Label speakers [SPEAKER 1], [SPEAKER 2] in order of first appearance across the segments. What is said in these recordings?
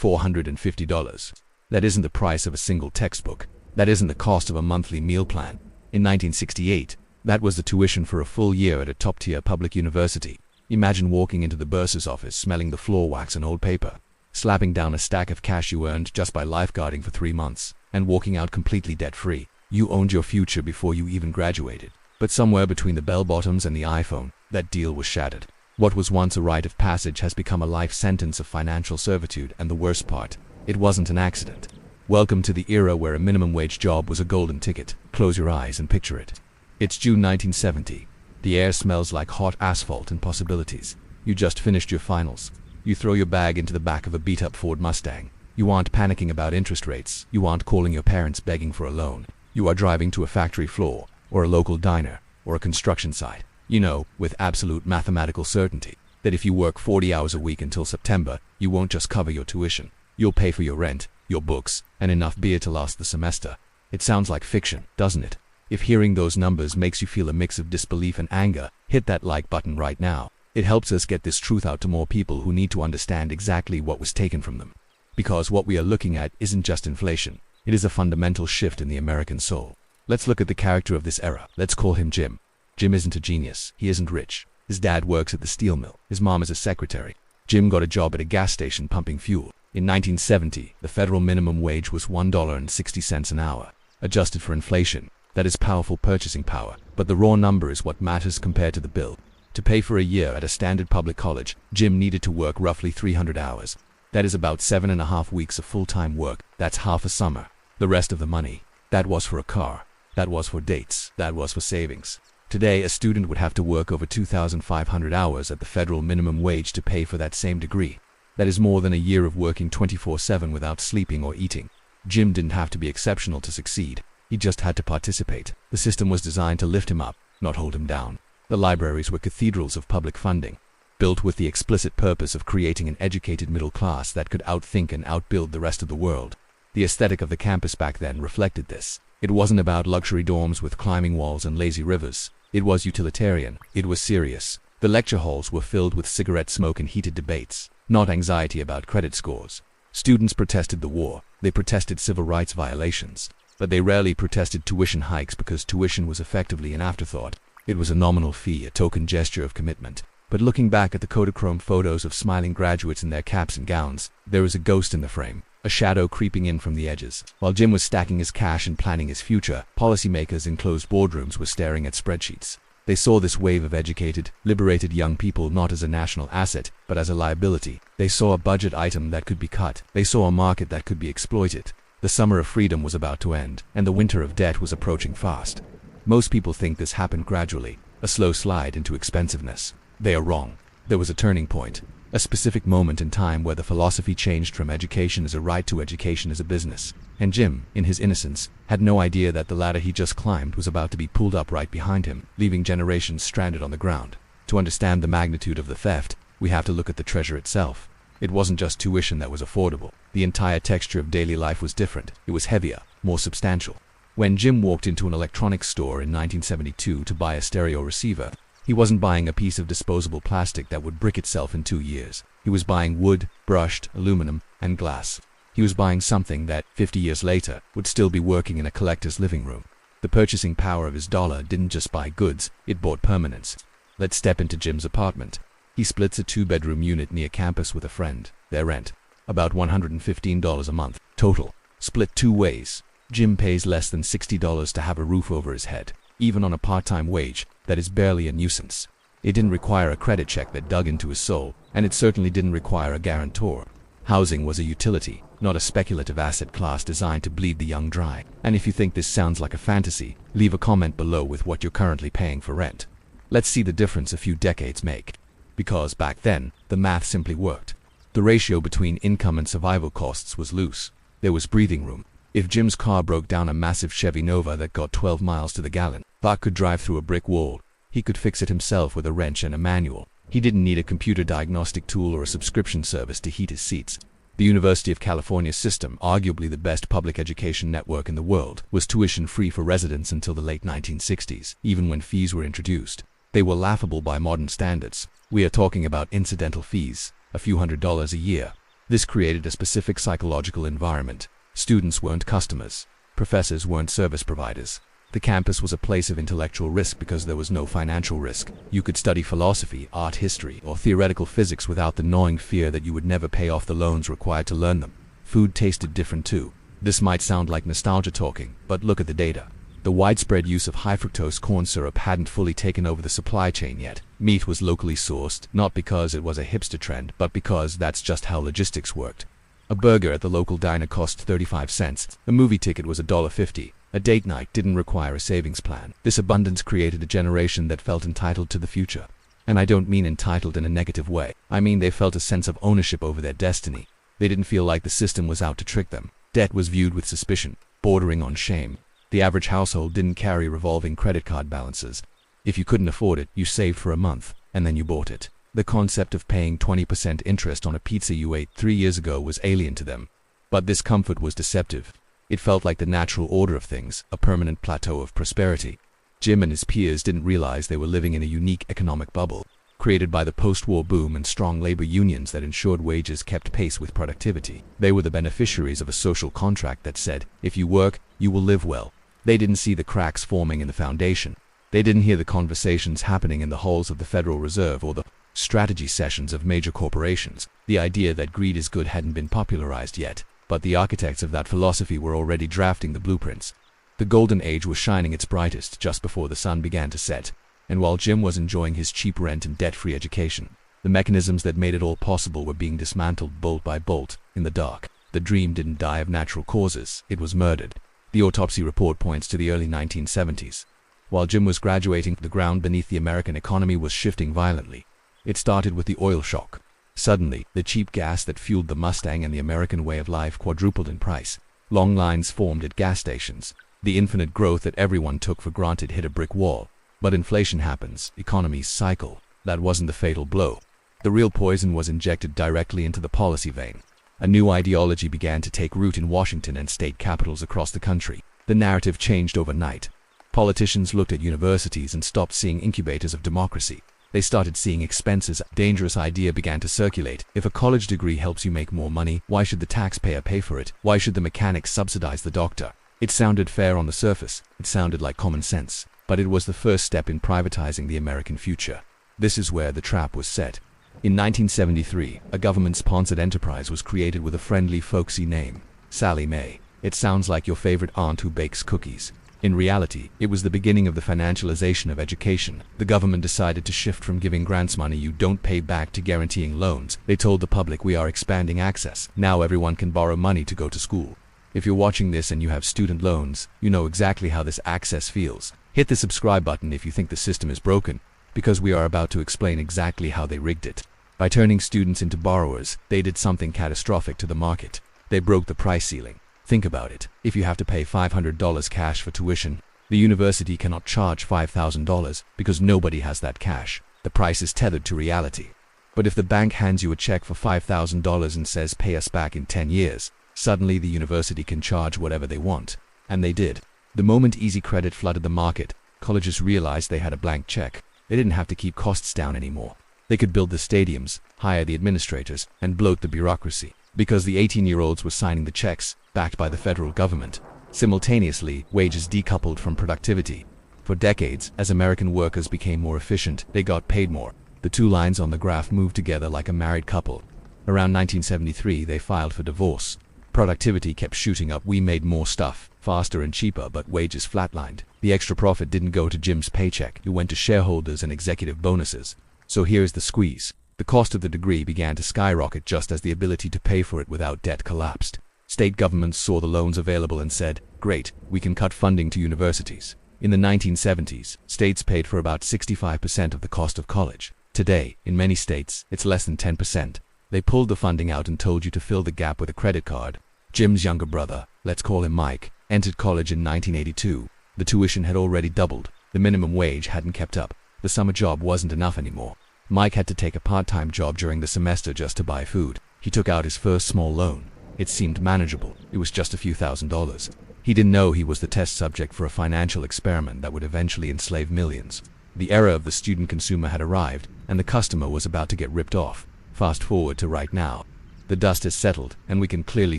[SPEAKER 1] $450. That isn't the price of a single textbook. That isn't the cost of a monthly meal plan. In 1968, that was the tuition for a full year at a top-tier public university. Imagine walking into the bursar's office smelling the floor wax and old paper, slapping down a stack of cash you earned just by lifeguarding for 3 months, and walking out completely debt-free. You owned your future before you even graduated. But somewhere between the bell-bottoms and the iPhone, that deal was shattered. What was once a rite of passage has become a life sentence of financial servitude, and the worst part, it wasn't an accident. Welcome to the era where a minimum wage job was a golden ticket. Close your eyes and picture it. It's June 1970. The air smells like hot asphalt and possibilities. You just finished your finals. You throw your bag into the back of a beat-up Ford Mustang. You aren't panicking about interest rates. You aren't calling your parents begging for a loan. You are driving to a factory floor, or a local diner, or a construction site. You know, with absolute mathematical certainty, that if you work 40 hours a week until September, you won't just cover your tuition. You'll pay for your rent, your books, and enough beer to last the semester. It sounds like fiction, doesn't it? If hearing those numbers makes you feel a mix of disbelief and anger, hit that like button right now. It helps us get this truth out to more people who need to understand exactly what was taken from them. Because what we are looking at isn't just inflation. It is a fundamental shift in the American soul. Let's look at the character of this era. Let's call him Jim. Jim isn't a genius. He isn't rich. His dad works at the steel mill. His mom is a secretary. Jim got a job at a gas station pumping fuel. In 1970, the federal minimum wage was $1.60 an hour. Adjusted for inflation, that is powerful purchasing power, but the raw number is what matters compared to the bill. To pay for a year at a standard public college, Jim needed to work roughly 300 hours. That is about 7.5 weeks of full-time work. That's half a summer. The rest of the money, that was for a car. That was for dates. That was for savings. Today, a student would have to work over 2,500 hours at the federal minimum wage to pay for that same degree. That is more than a year of working 24/7 without sleeping or eating. Jim didn't have to be exceptional to succeed. He just had to participate. The system was designed to lift him up, not hold him down. The libraries were cathedrals of public funding, built with the explicit purpose of creating an educated middle class that could outthink and outbuild the rest of the world. The aesthetic of the campus back then reflected this. It wasn't about luxury dorms with climbing walls and lazy rivers. It was utilitarian. It was serious. The lecture halls were filled with cigarette smoke and heated debates, not anxiety about credit scores. Students protested the war. They protested civil rights violations. But they rarely protested tuition hikes because tuition was effectively an afterthought. It was a nominal fee, a token gesture of commitment. But looking back at the Kodachrome photos of smiling graduates in their caps and gowns, there was a ghost in the frame, a shadow creeping in from the edges. While Jim was stacking his cash and planning his future, policymakers in closed boardrooms were staring at spreadsheets. They saw this wave of educated, liberated young people not as a national asset, but as a liability. They saw a budget item that could be cut. They saw a market that could be exploited. The summer of freedom was about to end, and the winter of debt was approaching fast. Most people think this happened gradually, a slow slide into expensiveness. They are wrong. There was a turning point, a specific moment in time where the philosophy changed from education as a right to education as a business. And Jim, in his innocence, had no idea that the ladder he just climbed was about to be pulled up right behind him, leaving generations stranded on the ground. To understand the magnitude of the theft, we have to look at the treasure itself. It wasn't just tuition that was affordable. The entire texture of daily life was different. It was heavier, more substantial. When Jim walked into an electronics store in 1972 to buy a stereo receiver, he wasn't buying a piece of disposable plastic that would brick itself in 2 years. He was buying wood, brushed, aluminum, and glass. He was buying something that, 50 years later, would still be working in a collector's living room. The purchasing power of his dollar didn't just buy goods, it bought permanence. Let's step into Jim's apartment. He splits a 2-bedroom unit near campus with a friend. Their rent, about $115 a month, total. Split 2 ways. Jim pays less than $60 to have a roof over his head. Even on a part-time wage, that is barely a nuisance. It didn't require a credit check that dug into his soul, and it certainly didn't require a guarantor. Housing was a utility, not a speculative asset class designed to bleed the young dry. And if you think this sounds like a fantasy, leave a comment below with what you're currently paying for rent. Let's see the difference a few decades make. Because back then, the math simply worked. The ratio between income and survival costs was loose. There was breathing room. If Jim's car broke down, a massive Chevy Nova that got 12 miles to the gallon, Buck could drive through a brick wall. He could fix it himself with a wrench and a manual. He didn't need a computer diagnostic tool or a subscription service to heat his seats. The University of California system, arguably the best public education network in the world, was tuition-free for residents until the late 1960s, even when fees were introduced. They were laughable by modern standards. We are talking about incidental fees, a few $100s a year. This created a specific psychological environment. Students weren't customers. Professors weren't service providers. The campus was a place of intellectual risk because there was no financial risk. You could study philosophy, art history, or theoretical physics without the gnawing fear that you would never pay off the loans required to learn them. Food tasted different too. This might sound like nostalgia talking, but look at the data. The widespread use of high-fructose corn syrup hadn't fully taken over the supply chain yet. Meat was locally sourced, not because it was a hipster trend, but because that's just how logistics worked. A burger at the local diner cost 35 cents. A movie ticket was $1.50. A date night didn't require a savings plan. This abundance created a generation that felt entitled to the future. And I don't mean entitled in a negative way. I mean they felt a sense of ownership over their destiny. They didn't feel like the system was out to trick them. Debt was viewed with suspicion, bordering on shame. The average household didn't carry revolving credit card balances. If you couldn't afford it, you saved for a month, and then you bought it. The concept of paying 20% interest on a pizza you ate 3 years ago was alien to them. But this comfort was deceptive. It felt like the natural order of things, a permanent plateau of prosperity. Jim and his peers didn't realize they were living in a unique economic bubble, created by the post-war boom and strong labor unions that ensured wages kept pace with productivity. They were the beneficiaries of a social contract that said, if you work, you will live well. They didn't see the cracks forming in the foundation. They didn't hear the conversations happening in the halls of the Federal Reserve or the strategy sessions of major corporations. The idea that greed is good hadn't been popularized yet, but the architects of that philosophy were already drafting the blueprints. The golden age was shining its brightest just before the sun began to set, and while Jim was enjoying his cheap rent and debt-free education, the mechanisms that made it all possible were being dismantled bolt by bolt, in the dark. The dream didn't die of natural causes, it was murdered. The autopsy report points to the early 1970s. While Jim was graduating, the ground beneath the American economy was shifting violently. It started with the oil shock. Suddenly, the cheap gas that fueled the Mustang and the American way of life quadrupled in price. Long lines formed at gas stations. The infinite growth that everyone took for granted hit a brick wall. But inflation happens, economies cycle. That wasn't the fatal blow. The real poison was injected directly into the policy vein. A new ideology began to take root in Washington and state capitals across the country. The narrative changed overnight. Politicians looked at universities and stopped seeing incubators of democracy. They started seeing expenses. A dangerous idea began to circulate. If a college degree helps you make more money, why should the taxpayer pay for it? Why should the mechanic subsidize the doctor? It sounded fair on the surface. It sounded like common sense. But it was the first step in privatizing the American future. This is where the trap was set. In 1973, a government-sponsored enterprise was created with a friendly, folksy name, Sally Mae. It sounds like your favorite aunt who bakes cookies. In reality, it was the beginning of the financialization of education. The government decided to shift from giving grants money you don't pay back to guaranteeing loans. They told the public, we are expanding access. Now everyone can borrow money to go to school. If you're watching this and you have student loans, you know exactly how this access feels. Hit the subscribe button if you think the system is broken, because we are about to explain exactly how they rigged it. By turning students into borrowers, they did something catastrophic to the market. They broke the price ceiling. Think about it. If you have to pay $500 cash for tuition, the university cannot charge $5,000 because nobody has that cash. The price is tethered to reality. But if the bank hands you a check for $5,000 and says pay us back in 10 years, suddenly the university can charge whatever they want. And they did. The moment easy credit flooded the market, colleges realized they had a blank check. They didn't have to keep costs down anymore. They could build the stadiums, hire the administrators, and bloat the bureaucracy. Because the 18-year-olds were signing the checks, backed by the federal government. Simultaneously, wages decoupled from productivity. For decades, as American workers became more efficient, they got paid more. The two lines on the graph moved together like a married couple. Around 1973, they filed for divorce. Productivity kept shooting up. We made more stuff, faster and cheaper, but wages flatlined. The extra profit didn't go to Jim's paycheck. It went to shareholders and executive bonuses. So here's the squeeze. The cost of the degree began to skyrocket just as the ability to pay for it without debt collapsed. State governments saw the loans available and said, great, we can cut funding to universities. In the 1970s, states paid for about 65% of the cost of college. Today, in many states, it's less than 10%. They pulled the funding out and told you to fill the gap with a credit card. Jim's younger brother, let's call him Mike, entered college in 1982. The tuition had already doubled. The minimum wage hadn't kept up. The summer job wasn't enough anymore. Mike had to take a part-time job during the semester just to buy food. He took out his first small loan. It seemed manageable. It was just a few $1,000s. He didn't know he was the test subject for a financial experiment that would eventually enslave millions. The era of the student consumer had arrived, and the customer was about to get ripped off. Fast forward to right now. The The dust has settled, and we can clearly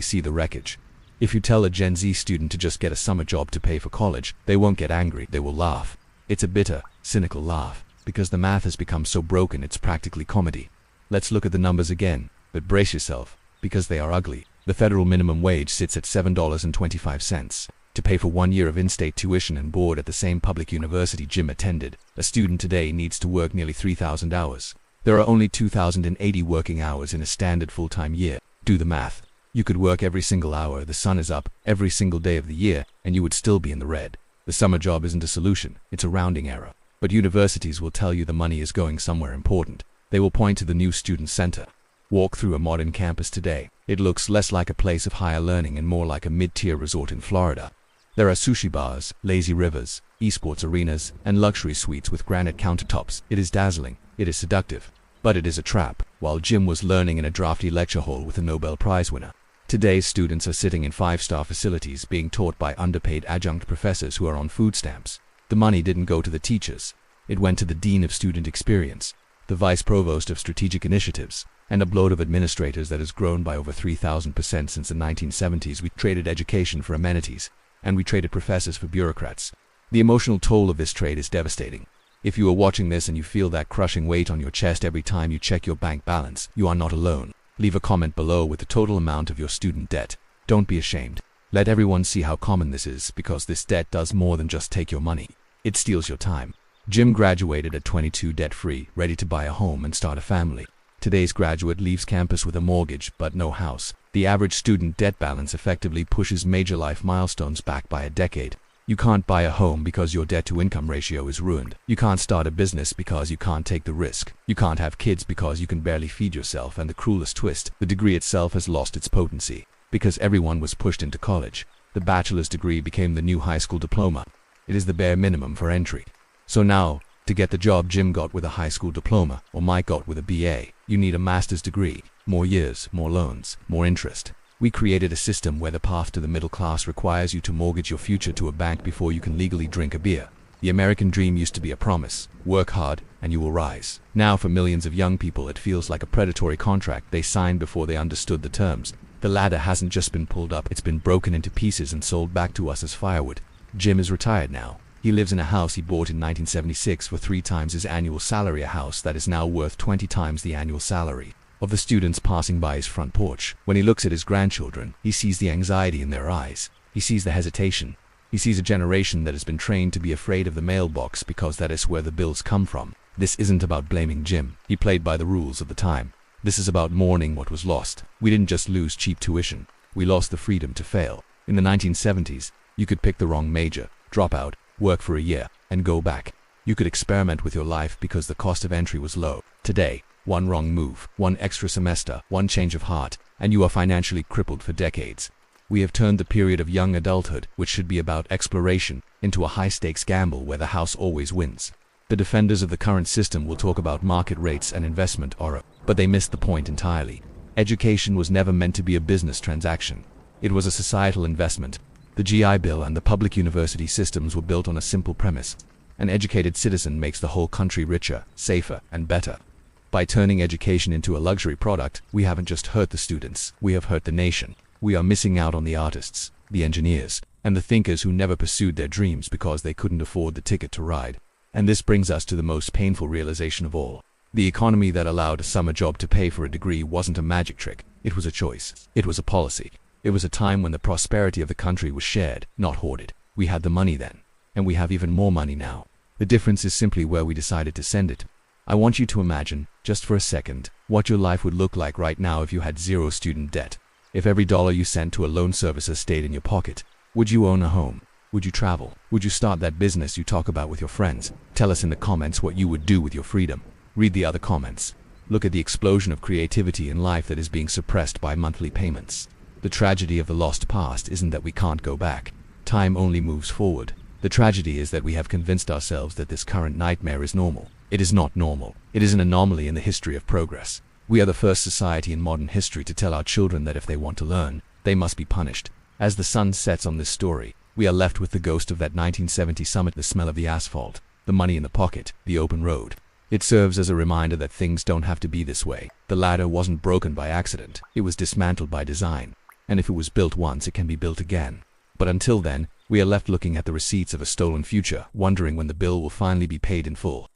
[SPEAKER 1] see the wreckage. If you tell a Gen Z student to just get a summer job to pay for college, they won't get angry, they will laugh. It's a bitter, cynical laugh, because the math has become so broken it's practically comedy. Let's look at the numbers again, but brace yourself, because they are ugly. The federal minimum wage sits at $7.25. To pay for 1 year of in-state tuition and board at the same public university Jim attended, a student today needs to work nearly 3,000 hours. There are only 2,080 working hours in a standard full-time year. Do the math. You could work every single hour the sun is up, every single day of the year, and you would still be in the red. The summer job isn't a solution, it's a rounding error. But universities will tell you the money is going somewhere important. They will point to the new student center. Walk through a modern campus today. It looks less like a place of higher learning and more like a mid-tier resort in Florida. There are sushi bars, lazy rivers, esports arenas, and luxury suites with granite countertops. It is dazzling, it is seductive, but it is a trap. While Jim was learning in a drafty lecture hall with a Nobel Prize winner, today's students are sitting in 5-star facilities being taught by underpaid adjunct professors who are on food stamps. The money didn't go to the teachers. It went to the Dean of Student Experience, the Vice Provost of Strategic Initiatives, and a bloat of administrators that has grown by over 3,000% since the 1970s. We traded education for amenities, and we traded professors for bureaucrats. The emotional toll of this trade is devastating. If you are watching this and you feel that crushing weight on your chest every time you check your bank balance, you are not alone. Leave a comment below with the total amount of your student debt. Don't be ashamed. Let everyone see how common this is, because this debt does more than just take your money. It steals your time. Jim graduated at 22 debt-free, ready to buy a home and start a family. Today's graduate leaves campus with a mortgage, but no house. The average student debt balance effectively pushes major life milestones back by a decade. You can't buy a home because your debt-to-income ratio is ruined. You can't start a business because you can't take the risk. You can't have kids because you can barely feed yourself, and the cruelest twist, the degree itself has lost its potency. Because everyone was pushed into college, the bachelor's degree became the new high school diploma. It is the bare minimum for entry. So now, to get the job Jim got with a high school diploma, or Mike got with a BA, you need a master's degree. More years, more loans, more interest. We created a system where the path to the middle class requires you to mortgage your future to a bank before you can legally drink a beer. The American dream used to be a promise: work hard and you will rise. Now for millions of young people it feels like a predatory contract they signed before they understood the terms. The ladder hasn't just been pulled up, it's been broken into pieces and sold back to us as firewood. Jim is retired now. He lives in a house he bought in 1976 for 3 times his annual salary, a house that is now worth 20 times the annual salary of the students passing by his front porch. When he looks at his grandchildren, he sees the anxiety in their eyes. He sees the hesitation. He sees a generation that has been trained to be afraid of the mailbox because that is where the bills come from. This isn't about blaming Jim. He played by the rules of the time. This is about mourning what was lost. We didn't just lose cheap tuition. We lost the freedom to fail. In the 1970s, you could pick the wrong major, drop out, work for a year, and go back. You could experiment with your life because the cost of entry was low. Today, one wrong move, one extra semester, one change of heart, and you are financially crippled for decades. We have turned the period of young adulthood, which should be about exploration, into a high-stakes gamble where the house always wins. The defenders of the current system will talk about market rates and investment aura, but they missed the point entirely. Education was never meant to be a business transaction. It was a societal investment. The GI Bill and the public university systems were built on a simple premise: an educated citizen makes the whole country richer, safer, and better. By turning education into a luxury product, we haven't just hurt the students, we have hurt the nation. We are missing out on the artists, the engineers, and the thinkers who never pursued their dreams because they couldn't afford the ticket to ride. And this brings us to the most painful realization of all. The economy that allowed a summer job to pay for a degree wasn't a magic trick. It was a choice. It was a policy. It was a time when the prosperity of the country was shared, not hoarded. We had the money then, and we have even more money now. The difference is simply where we decided to send it. I want you to imagine, just for a second, what your life would look like right now if you had zero student debt. If every dollar you sent to a loan servicer stayed in your pocket. Would you own a home? Would you travel? Would you start that business you talk about with your friends? Tell us in the comments what you would do with your freedom. Read the other comments. Look at the explosion of creativity in life that is being suppressed by monthly payments. The tragedy of the lost past isn't that we can't go back. Time only moves forward. The tragedy is that we have convinced ourselves that this current nightmare is normal. It is not normal. It is an anomaly in the history of progress. We are the first society in modern history to tell our children that if they want to learn, they must be punished. As the sun sets on this story, we are left with the ghost of that 1970 summit, the smell of the asphalt, the money in the pocket, the open road. It serves as a reminder that things don't have to be this way. The ladder wasn't broken by accident. It was dismantled by design. And if it was built once, it can be built again. But until then, we are left looking at the receipts of a stolen future, wondering when the bill will finally be paid in full.